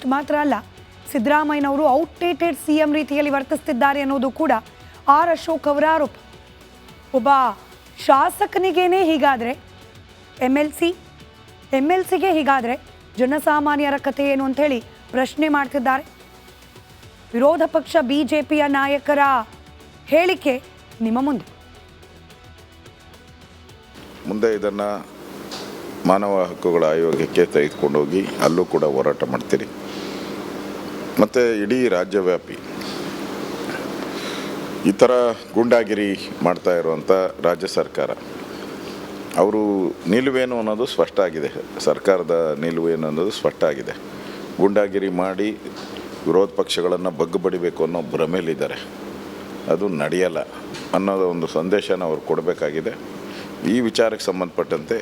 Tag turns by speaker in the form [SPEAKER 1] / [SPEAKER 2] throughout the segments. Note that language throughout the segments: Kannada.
[SPEAKER 1] ಇಷ್ಟು ಮಾತ್ರ ಅಲ್ಲ, ಸಿದ್ದರಾಮಯ್ಯನವರು ಔಟ್ಡೇಟೆಡ್ ಸಿಎಂ ರೀತಿಯಲ್ಲಿ ವರ್ತಿಸ್ತಿದ್ದಾರೆ ಅನ್ನೋದು ಕೂಡ ಆರ್ ಅಶೋಕ್ ಅವರ ಆರೋಪ. ಒಬ್ಬ ಶಾಸಕನಿಗೇನೆ ಹೀಗಾದರೆ ಎಮ್ ಎಲ್ ಸಿಗೆ ಹೀಗಾದರೆ ಜನಸಾಮಾನ್ಯರ ಕಥೆ ಏನು ಅಂಥೇಳಿ ಪ್ರಶ್ನೆ ಮಾಡ್ತಿದ್ದಾರೆ. ವಿರೋಧ ಪಕ್ಷ ಬಿಜೆಪಿಯ ನಾಯಕರ ಹೇಳಿಕೆ ನಿಮ್ಮ
[SPEAKER 2] ಮುಂದೆ ಇದನ್ನು ಮಾನವ ಹಕ್ಕುಗಳ ಆಯೋಗಕ್ಕೆ ತೆಗೆದುಕೊಂಡೋಗಿ ಅಲ್ಲೂ ಕೂಡ ಹೋರಾಟ ಮಾಡ್ತೀರಿ. ಮತ್ತು ಇಡೀ ರಾಜ್ಯವ್ಯಾಪಿ ಈ ಥರ ಗೂಂಡಾಗಿರಿ ಮಾಡ್ತಾ ಇರುವಂಥ ರಾಜ್ಯ ಸರ್ಕಾರ ಅವರು ನಿಲುವೇನು ಅನ್ನೋದು ಸ್ಪಷ್ಟ ಆಗಿದೆ. ಸರ್ಕಾರದ ನಿಲುವೇನು ಅನ್ನೋದು ಸ್ಪಷ್ಟ ಆಗಿದೆ. ಗೂಂಡಾಗಿರಿ ಮಾಡಿ ವಿರೋಧ ಪಕ್ಷಗಳನ್ನು ಬಗ್ಗು ಬಡಿಬೇಕು ಅನ್ನೋ ಭ್ರಮೆಯಲ್ಲಿದ್ದಾರೆ. ಅದು ನಡೆಯಲ್ಲ ಅನ್ನೋದು ಒಂದು ಸಂದೇಶನ ಅವ್ರು ಕೊಡಬೇಕಾಗಿದೆ. ಈ ವಿಚಾರಕ್ಕೆ ಸಂಬಂಧಪಟ್ಟಂತೆ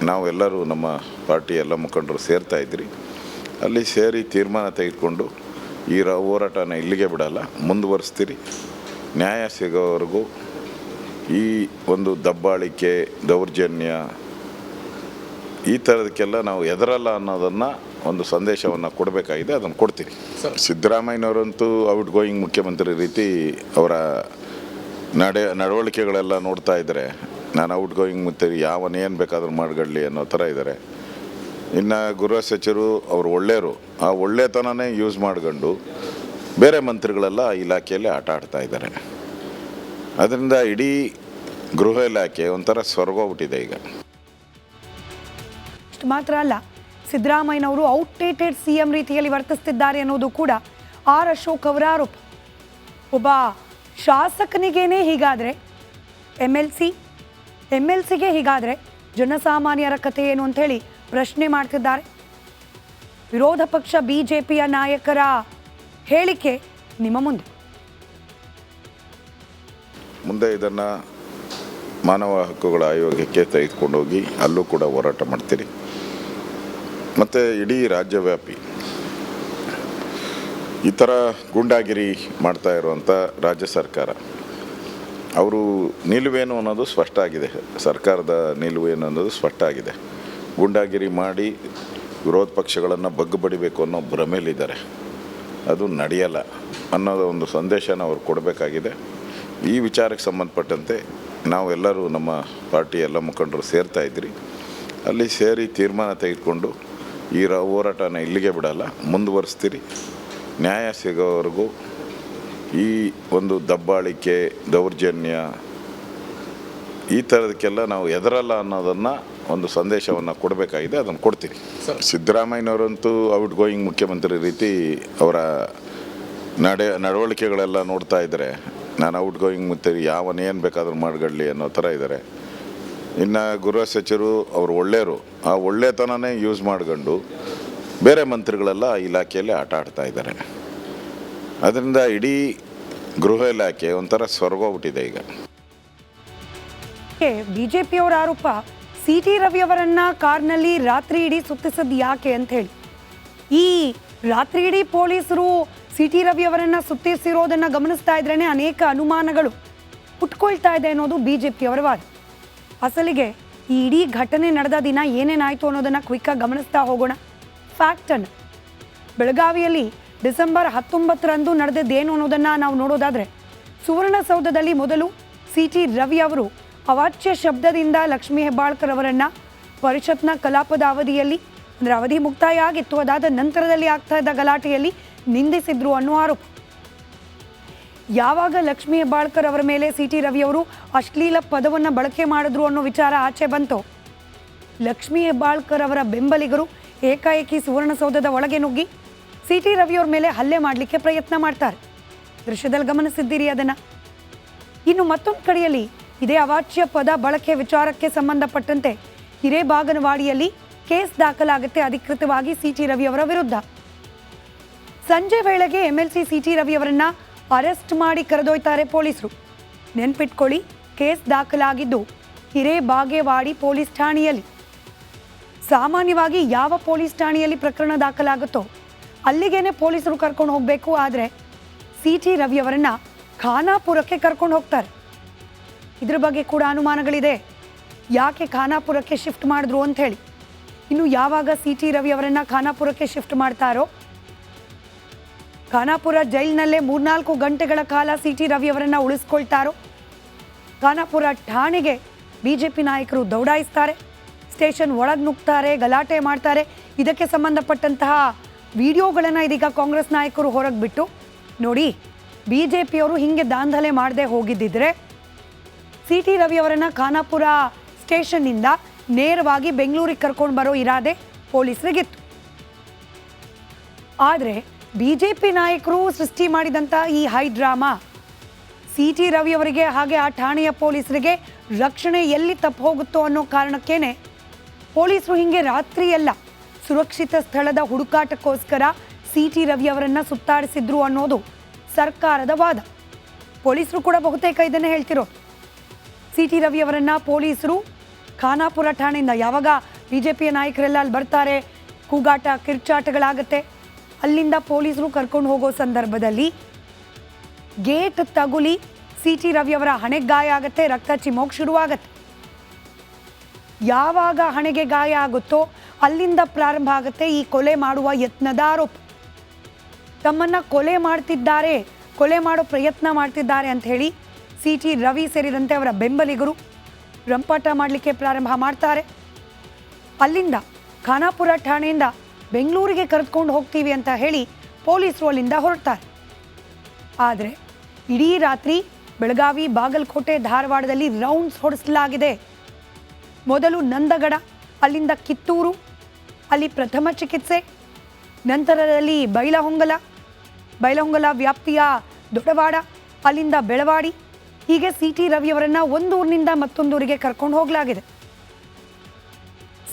[SPEAKER 2] ನಾವೆಲ್ಲರೂ ನಮ್ಮ ಪಾರ್ಟಿ ಎಲ್ಲ ಮುಖಂಡರು ಸೇರ್ತಾ ಇದ್ರಿ. ಅಲ್ಲಿ ಸೇರಿ ತೀರ್ಮಾನ ತೆಗೆದುಕೊಂಡು ಈ ಹೋರಾಟನ ಇಲ್ಲಿಗೆ ಬಿಡಲ್ಲ, ಮುಂದುವರಿಸ್ತೀರಿ. ನ್ಯಾಯ ಸಿಗೋವರೆಗೂ ಈ ಒಂದು ದಬ್ಬಾಳಿಕೆ, ದೌರ್ಜನ್ಯ ಈ ಥರದಕ್ಕೆಲ್ಲ ನಾವು ಎದರಲ್ಲ ಅನ್ನೋದನ್ನು ಒಂದು ಸಂದೇಶವನ್ನು ಕೊಡಬೇಕಾಗಿದೆ. ಅದನ್ನು ಕೊಡ್ತೀರಿ. ಸಿದ್ದರಾಮಯ್ಯನವರಂತೂ ಔಟ್ ಗೋಯಿಂಗ್ ಮುಖ್ಯಮಂತ್ರಿ ರೀತಿ ಅವರ ನಡವಳಿಕೆಗಳೆಲ್ಲ ನೋಡ್ತಾ ಇದ್ದರೆ ನಾನು ಔಟ್ ಗೋಯಿಂಗ್ ಮುಖ್ಯಮಂತ್ರಿ ಯಾವನೇನು ಬೇಕಾದ್ರೂ ಮಾಡ್ಕೊಳ್ಳಿ ಅನ್ನೋ ಥರ ಇದ್ದಾರೆ. ಇನ್ನು ಗೃಹ ಸಚಿವರು ಅವರು ಒಳ್ಳೆಯವರು, ಆ ಒಳ್ಳೆತನನೇ ಯೂಸ್ ಮಾಡ್ಕೊಂಡು ಬೇರೆ ಮಂತ್ರಿಗಳೆಲ್ಲ ಇಲಾಖೆಯಲ್ಲಿ ಆಟ ಆಡ್ತಾ ಇದ್ದಾರೆ. ಅದರಿಂದ ಇಡೀ ಗೃಹ ಇಲಾಖೆ ಒಂಥರ ಸ್ವರ್ಗೋಗ್ಬಿಟ್ಟಿದೆ ಈಗ.
[SPEAKER 1] ಇಷ್ಟು ಮಾತ್ರ ಅಲ್ಲ, ಸಿದ್ದರಾಮಯ್ಯನವರು ಔಟ್ಡೇಟೆಡ್ ಸಿಎಂ ರೀತಿಯಲ್ಲಿ ವರ್ತಿಸ್ತಿದ್ದಾರೆ ಅನ್ನೋದು ಕೂಡ ಆರ್ ಅಶೋಕ್ ಅವರ ಆರೋಪ. ಒಬ್ಬ ಶಾಸಕನಿಗೇನೆ ಹೀಗಾದರೆ ಎಮ್ ಎಲ್ ಸಿಗೆ ಹೀಗಾದರೆ ಜನಸಾಮಾನ್ಯರ ಕಥೆ ಏನು ಅಂಥೇಳಿ ಪ್ರಶ್ನೆ ಮಾಡ್ತಿದ್ದಾರೆ. ವಿರೋಧ ಪಕ್ಷ ಬಿಜೆಪಿಯ ನಾಯಕರ ಹೇಳಿಕೆ ನಿಮ್ಮ
[SPEAKER 2] ಮುಂದೆ ಇದನ್ನು ಮಾನವ ಹಕ್ಕುಗಳ ಆಯೋಗಕ್ಕೆ ತೆಗೆದುಕೊಂಡೋಗಿ ಅಲ್ಲೂ ಕೂಡ ಹೋರಾಟ ಮಾಡ್ತೀರಿ. ಮತ್ತು ಇಡೀ ರಾಜ್ಯವ್ಯಾಪಿ ಈ ಥರ ಗೂಂಡಾಗಿರಿ ಮಾಡ್ತಾ ಇರುವಂಥ ರಾಜ್ಯ ಸರ್ಕಾರ ಅವರು ನಿಲುವೇನು ಅನ್ನೋದು ಸ್ಪಷ್ಟ ಆಗಿದೆ. ಸರ್ಕಾರದ ನಿಲುವೇನು ಅನ್ನೋದು ಸ್ಪಷ್ಟ ಆಗಿದೆ. ಗೂಂಡಾಗಿರಿ ಮಾಡಿ ವಿರೋಧ ಪಕ್ಷಗಳನ್ನು ಬಗ್ಗು ಬಡಿಬೇಕು ಅನ್ನೋ ಭ್ರಮೆಯಲ್ಲಿದ್ದಾರೆ. ಅದು ನಡೆಯಲ್ಲ ಅನ್ನೋದು ಒಂದು ಸಂದೇಶನ ಅವ್ರು ಕೊಡಬೇಕಾಗಿದೆ. ಈ ವಿಚಾರಕ್ಕೆ ಸಂಬಂಧಪಟ್ಟಂತೆ ನಾವೆಲ್ಲರೂ ನಮ್ಮ ಪಾರ್ಟಿ ಎಲ್ಲ ಮುಖಂಡರು ಸೇರ್ತಾ ಇದ್ರಿ. ಅಲ್ಲಿ ಸೇರಿ ತೀರ್ಮಾನ ತೆಗೆದುಕೊಂಡು ಈ ಹೋರಾಟನ ಇಲ್ಲಿಗೆ ಬಿಡಲ್ಲ, ಮುಂದುವರಿಸ್ತೀರಿ. ನ್ಯಾಯ ಸಿಗೋವರೆಗೂ ಈ ಒಂದು ದಬ್ಬಾಳಿಕೆ, ದೌರ್ಜನ್ಯ ಈ ಥರದಕ್ಕೆಲ್ಲ ನಾವು ಎದರಲ್ಲ ಅನ್ನೋದನ್ನು ಒಂದು ಸಂದೇಶವನ್ನು ಕೊಡಬೇಕಾಗಿದೆ. ಅದನ್ನು ಕೊಡ್ತೀರಿ. ಸಿದ್ದರಾಮಯ್ಯನವರಂತೂ ಔಟ್ ಗೋಯಿಂಗ್ ಮುಖ್ಯಮಂತ್ರಿ ರೀತಿ ಅವರ ನಡವಳಿಕೆಗಳೆಲ್ಲ ನೋಡ್ತಾ ಇದ್ದರೆ ನಾನು ಔಟ್ ಗೋಯಿಂಗ್ ಮುಖ್ಯಮಂತ್ರಿ ಯಾವನೇನು ಬೇಕಾದ್ರೂ ಮಾಡ್ಕೊಳ್ಳಿ ಅನ್ನೋ ಥರ ಇದ್ದಾರೆ. ಇನ್ನು ಗೃಹ ಸಚಿವರು ಅವರು ಒಳ್ಳೆಯವರು, ಆ ಒಳ್ಳೆತನನೇ ಯೂಸ್ ಮಾಡ್ಕೊಂಡು ಬೇರೆ ಮಂತ್ರಿಗಳೆಲ್ಲ ಇಲಾಖೆಯಲ್ಲಿ ಆಟ ಆಡ್ತಾ ಇದ್ದಾರೆ. ಅದರಿಂದ ಇಡೀ ಗೃಹ ಇಲಾಖೆ ಒಂಥರ ಸ್ವರ್ಗೋಗ್ಬಿಟ್ಟಿದೆ ಈಗ.
[SPEAKER 1] ಬಿಜೆಪಿಯವರ ಆರೋಪ, CT ರವಿ ಅವರನ್ನ ಕಾರ್ನಲ್ಲಿ ರಾತ್ರಿ ಇಡೀ ಸುತ್ತಿಸದ್ ಯಾಕೆ ಅಂತ ಹೇಳಿ. ಈ ರಾತ್ರಿ ಇಡೀ ಪೊಲೀಸರು CT ರವಿ ಅವರನ್ನ ಸುತ್ತಿಸಿರೋದನ್ನ ಗಮನಿಸ್ತಾ ಇದ್ರೇನೆ ಅನೇಕ ಅನುಮಾನಗಳು ಹುಟ್ಕೊಳ್ತಾ ಇದೆ ಅನ್ನೋದು ಬಿಜೆಪಿಯವರ ವಾದ. ಅಸಲಿಗೆ ಈ ಇಡೀ ಘಟನೆ ನಡೆದ ದಿನ ಏನೇನಾಯಿತು ಅನ್ನೋದನ್ನ ಕ್ವಿಕ್ಕಾಗಿ ಗಮನಿಸ್ತಾ ಹೋಗೋಣ. ಫ್ಯಾಕ್ಟ್ ಅನ್ನು ಬೆಳಗಾವಿಯಲ್ಲಿ ಡಿಸೆಂಬರ್ 19ರಂದು ನಡೆದಿದ್ದೇನು ಅನ್ನೋದನ್ನು ನಾವು ನೋಡೋದಾದರೆ, ಸುವರ್ಣಸೌಧದಲ್ಲಿ ಮೊದಲು CT ರವಿ ಅವರು ಅವಾಚ್ಯ ಶಬ್ದದಿಂದ ಲಕ್ಷ್ಮೀ ಹೆಬ್ಬಾಳ್ಕರ್ ಅವರನ್ನು ಪರಿಷತ್ನ ಕಲಾಪದ ಅವಧಿಯಲ್ಲಿ, ಅಂದರೆ ಅವಧಿ ಮುಕ್ತಾಯ ಆಗಿತ್ತು, ಅದಾದ ನಂತರದಲ್ಲಿ ಆಗ್ತಾ ಇದ್ದ ಗಲಾಟೆಯಲ್ಲಿ ನಿಂದಿಸಿದ್ರು ಅನ್ನೋ ಆರೋಪ. ಯಾವಾಗ ಲಕ್ಷ್ಮೀ ಹೆಬ್ಬಾಳ್ಕರ್ ಅವರ ಮೇಲೆ CT ರವಿ ಅವರು ಅಶ್ಲೀಲ ಪದವನ್ನು ಬಳಕೆ ಮಾಡಿದ್ರು ಅನ್ನೋ ವಿಚಾರ ಆಚೆ ಬಂತು, ಲಕ್ಷ್ಮೀ ಹೆಬ್ಬಾಳ್ಕರ್ ಅವರ ಬೆಂಬಲಿಗರು ಏಕಾಏಕಿ ಸುವರ್ಣಸೌಧದ ಒಳಗೆ ನುಗ್ಗಿ CT ರವಿಯವ್ರ ಮೇಲೆ ಹಲ್ಲೆ ಮಾಡಲಿಕ್ಕೆ ಪ್ರಯತ್ನ ಮಾಡ್ತಾರೆ. ದೃಶ್ಯದಲ್ಲಿ ಗಮನಿಸಿದ್ದೀರಿ ಅದನ್ನು. ಇನ್ನು ಮತ್ತೊಂದು ಕಡೆಯಲ್ಲಿ ಇದೇ ಅವಾಚ್ಯ ಪದ ಬಳಕೆ ವಿಚಾರಕ್ಕೆ ಸಂಬಂಧಪಟ್ಟಂತೆ ಹಿರೇಬಾಗನವಾಡಿಯಲ್ಲಿ ಕೇಸ್ ದಾಖಲಾಗುತ್ತೆ ಅಧಿಕೃತವಾಗಿ CT ರವಿಯವರ ವಿರುದ್ಧ. ಸಂಜೆ ವೇಳೆಗೆ MLC CT ರವಿಯವರನ್ನ ಅರೆಸ್ಟ್ ಮಾಡಿ ಕರೆದೊಯ್ತಾರೆ ಪೊಲೀಸರು. ನೆನ್ಪಿಟ್ಕೊಳ್ಳಿ, ಕೇಸ್ ದಾಖಲಾಗಿದ್ದು ಹಿರೇಬಾಗೇವಾಡಿ ಪೊಲೀಸ್ ಠಾಣೆಯಲ್ಲಿ. ಸಾಮಾನ್ಯವಾಗಿ ಯಾವ ಪೊಲೀಸ್ ಠಾಣೆಯಲ್ಲಿ ಪ್ರಕರಣ ದಾಖಲಾಗುತ್ತೋ ಅಲ್ಲಿಗೇನೆ ಪೊಲೀಸರು ಕರ್ಕೊಂಡು ಹೋಗಬೇಕು. ಆದರೆ CT ರವಿಯವರನ್ನ ಖಾನಾಪುರಕ್ಕೆ ಕರ್ಕೊಂಡು ಹೋಗ್ತಾರೆ. ಇದ್ರ ಬಗ್ಗೆ ಕೂಡ ಅನುಮಾನಗಳಿದೆ, ಯಾಕೆ ಖಾನಾಪುರಕ್ಕೆ ಶಿಫ್ಟ್ ಮಾಡಿದ್ರು ಅಂತ ಹೇಳಿ. ಇನ್ನು ಯಾವಾಗ CT ರವಿಯವರನ್ನ ಖಾನಾಪುರಕ್ಕೆ ಶಿಫ್ಟ್ ಮಾಡ್ತಾರೋ ಖಾನಾಪುರ ಜೈಲಿನಲ್ಲೇ 3-4 ಗಂಟೆಗಳ ಕಾಲ ಸಿ.ಟಿ. ರವಿಯವರನ್ನು ಉಳಿಸ್ಕೊಳ್ತಾರೋ, ಖಾನಾಪುರ ಠಾಣೆಗೆ ಬಿಜೆಪಿ ನಾಯಕರು ದೌಡಾಯಿಸ್ತಾರೆ, ಸ್ಟೇಷನ್ ಒಳಗೆ ನುಗ್ತಾರೆ, ಗಲಾಟೆ ಮಾಡ್ತಾರೆ. ಇದಕ್ಕೆ ಸಂಬಂಧಪಟ್ಟಂತಹ ವಿಡಿಯೋಗಳನ್ನು ಇದೀಗ ಕಾಂಗ್ರೆಸ್ ನಾಯಕರು ಹೊರಗೆ ಬಿಟ್ಟು, ನೋಡಿ ಬಿಜೆಪಿಯವರು ಹಿಂಗೆ ದಾಂಧಲೆ ಮಾಡದೆ ಹೋಗಿದ್ದಿದ್ರೆ ಸಿ.ಟಿ. ರವಿಯವರನ್ನು ಖಾನಾಪುರ ಸ್ಟೇಷನ್ನಿಂದ ನೇರವಾಗಿ ಬೆಂಗಳೂರಿಗೆ ಕರ್ಕೊಂಡು ಬರೋ ಇರಾದೆ ಪೊಲೀಸರಿಗಿತ್ತು. ಆದರೆ ಬಿಜೆಪಿ ನಾಯಕರು ಸೃಷ್ಟಿ ಮಾಡಿದಂಥ ಈ ಹೈ ಡ್ರಾಮಾ ಸಿ.ಟಿ. ರವಿಯವರಿಗೆ ಹಾಗೆ ಆ ಠಾಣೆಯ ಪೊಲೀಸರಿಗೆ ರಕ್ಷಣೆ ಎಲ್ಲಿ ತಪ್ಪು ಹೋಗುತ್ತೋ ಅನ್ನೋ ಕಾರಣಕ್ಕೇನೆ ಪೊಲೀಸರು ಹಿಂಗೆ ರಾತ್ರಿ ಎಲ್ಲ ಸುರಕ್ಷಿತ ಸ್ಥಳದ ಹುಡುಕಾಟಕ್ಕೋಸ್ಕರ ಸಿ.ಟಿ. ರವಿಯವರನ್ನು ಸುತ್ತಾಡಿಸಿದ್ರು ಅನ್ನೋದು ಸರ್ಕಾರದ ವಾದ. ಪೊಲೀಸರು ಕೂಡ ಬಹುತೇಕ ಇದನ್ನೇ ಹೇಳ್ತಿರೋದು. ಸಿ.ಟಿ. ರವಿಯವರನ್ನು ಪೊಲೀಸರು ಖಾನಾಪುರ ಠಾಣೆಯಿಂದ, ಯಾವಾಗ ಬಿಜೆಪಿಯ ನಾಯಕರೆಲ್ಲ ಅಲ್ಲಿ ಬರ್ತಾರೆ, ಕೂಗಾಟ ಕಿರ್ಚಾಟಗಳಾಗತ್ತೆ, ಅಲ್ಲಿಂದ ಪೊಲೀಸರು ಕರ್ಕೊಂಡು ಹೋಗೋ ಸಂದರ್ಭದಲ್ಲಿ ಗೇಟ್ ತಗುಲಿ ಸಿ.ಟಿ. ರವಿಯವರ ಹಣೆಗೆ ಗಾಯ ಆಗುತ್ತೆ, ರಕ್ತ ಚಿಮ್ಮೋಕ್ ಶುರುವಾಗತ್ತೆ. ಯಾವಾಗ ಹಣೆಗೆ ಗಾಯ ಆಗುತ್ತೋ ಅಲ್ಲಿಂದ ಪ್ರಾರಂಭ ಆಗುತ್ತೆ ಈ ಕೊಲೆ ಮಾಡುವ ಯತ್ನದ ಆರೋಪ. ತಮ್ಮನ್ನು ಕೊಲೆ ಮಾಡೋ ಪ್ರಯತ್ನ ಮಾಡ್ತಿದ್ದಾರೆ ಅಂತ ಹೇಳಿ ಸಿ.ಟಿ. ರವಿ ಸೇರಿದಂತೆ ಅವರ ಬೆಂಬಲಿಗರು ರಂಪಾಟ ಮಾಡಲಿಕ್ಕೆ ಪ್ರಾರಂಭ ಮಾಡ್ತಾರೆ. ಅಲ್ಲಿಂದ ಖಾನಾಪುರ ಠಾಣೆಯಿಂದ ಬೆಂಗಳೂರಿಗೆ ಕರೆದುಕೊಂಡು ಹೋಗ್ತೀವಿ ಅಂತ ಹೇಳಿ ಪೊಲೀಸರು ಅಲ್ಲಿಂದ ಹೊರಡ್ತಾರೆ. ಆದರೆ ಇಡೀ ರಾತ್ರಿ ಬೆಳಗಾವಿ, ಬಾಗಲಕೋಟೆ, ಧಾರವಾಡದಲ್ಲಿ ರೌಂಡ್ಸ್ ಹೊಡೆಸಲಾಗಿದೆ. ಮೊದಲು ನಂದಗಡ, ಅಲ್ಲಿಂದ ಕಿತ್ತೂರು, ಅಲ್ಲಿ ಪ್ರಥಮ ಚಿಕಿತ್ಸೆ, ನಂತರದಲ್ಲಿ ಬೈಲಹೊಂಗಲ ವ್ಯಾಪ್ತಿಯ ದೊಡವಾಡ, ಅಲ್ಲಿಂದ ಬೆಳವಾಡಿ, ಹೀಗೆ ಸಿ.ಟಿ. ರವಿಯವರನ್ನು ಒಂದು ಊರಿನಿಂದ ಮತ್ತೊಂದೂರಿಗೆ ಕರ್ಕೊಂಡು ಹೋಗಲಾಗಿದೆ.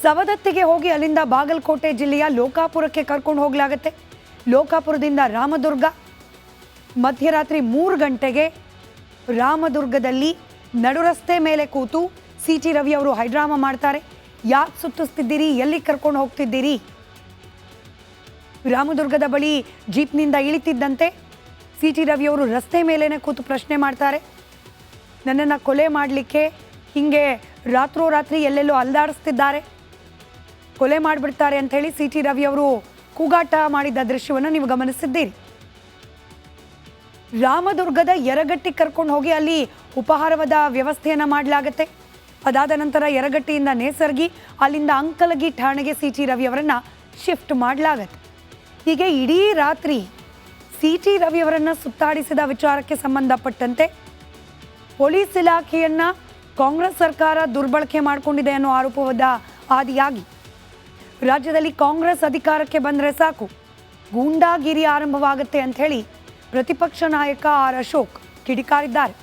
[SPEAKER 1] ಸವದತ್ತಿಗೆ ಹೋಗಿ ಅಲ್ಲಿಂದ ಬಾಗಲಕೋಟೆ ಜಿಲ್ಲೆಯ ಲೋಕಾಪುರಕ್ಕೆ ಕರ್ಕೊಂಡು ಹೋಗಲಾಗುತ್ತೆ. ಲೋಕಾಪುರದಿಂದ ರಾಮದುರ್ಗ, ಮಧ್ಯರಾತ್ರಿ 3 ಗಂಟೆಗೆ ರಾಮದುರ್ಗದಲ್ಲಿ ನಡುರಸ್ತೆ ಮೇಲೆ ಕೂತು ಸಿ.ಟಿ. ರವಿಯವರು ಹೈಡ್ರಾಮಾ ಮಾಡ್ತಾರೆ. ಯಾಕೆ ಸುತ್ತಿಸ್ತಿದ್ದೀರಿ, ಎಲ್ಲಿ ಕರ್ಕೊಂಡು ಹೋಗ್ತಿದ್ದೀರಿ? ರಾಮದುರ್ಗದ ಬಳಿ ಜೀಪ್ನಿಂದ ಇಳಿತಿದ್ದಂತೆ ಸಿ.ಟಿ. ರವಿಯವರು ರಸ್ತೆ ಮೇಲೇನೆ ಕೂತು ಪ್ರಶ್ನೆ ಮಾಡ್ತಾರೆ. ನನ್ನನ್ನು ಕೊಲೆ ಮಾಡಲಿಕ್ಕೆ ಹೀಗೆ ರಾತ್ರೋರಾತ್ರಿ ಎಲ್ಲೆಲ್ಲೋ ಅಲ್ದಾಡಿಸ್ತಿದ್ದಾರೆ, ಕೊಲೆ ಮಾಡಿಬಿಡ್ತಾರೆ ಅಂಥೇಳಿ ಸಿ.ಟಿ. ರವಿಯವರು ಕೂಗಾಟ ಮಾಡಿದ ದೃಶ್ಯವನ್ನು ನೀವು ಗಮನಿಸಿದ್ದೀರಿ. ರಾಮದುರ್ಗದ ಯರಗಟ್ಟಿಗೆ ಕರ್ಕೊಂಡು ಹೋಗಿ ಅಲ್ಲಿ ಉಪಹಾರದ ವ್ಯವಸ್ಥೆಯನ್ನು ಮಾಡಲಾಗುತ್ತೆ. ಅದಾದ ನಂತರ ಯರಗಟ್ಟಿಯಿಂದ ನೇಸರ್ಗಿ, ಅಲ್ಲಿಂದ ಅಂಕಲಗಿ ಠಾಣೆಗೆ ಸಿ.ಟಿ. ರವಿಯವರನ್ನು ಶಿಫ್ಟ್ ಮಾಡಲಾಗತ್ತೆ. ಹೀಗೆ ಇಡೀ ರಾತ್ರಿ ಸಿ.ಟಿ. ರವಿಯವರನ್ನು ಸುತ್ತಾಡಿಸಿದ ವಿಚಾರಕ್ಕೆ ಸಂಬಂಧಪಟ್ಟಂತೆ ಪೊಲೀಸ್ ಇಲಾಖೆಯನ್ನು ಕಾಂಗ್ರೆಸ್ ಸರ್ಕಾರ ದುರ್ಬಳಕೆ ಮಾಡಿಕೊಂಡಿದೆ ಅನ್ನೋ ಆರೋಪವಾದ ಆದಿಯಾಗಿ ರಾಜ್ಯದಲ್ಲಿ ಕಾಂಗ್ರೆಸ್ ಅಧಿಕಾರಕ್ಕೆ ಬಂದರೆ ಸಾಕು ಗೂಂಡಾಗಿರಿ ಆರಂಭವಾಗುತ್ತೆ ಅಂಥೇಳಿ ಪ್ರತಿಪಕ್ಷ ನಾಯಕ ಆರ್ ಅಶೋಕ್ ಕಿಡಿಕಾರಿದ್ದಾರೆ.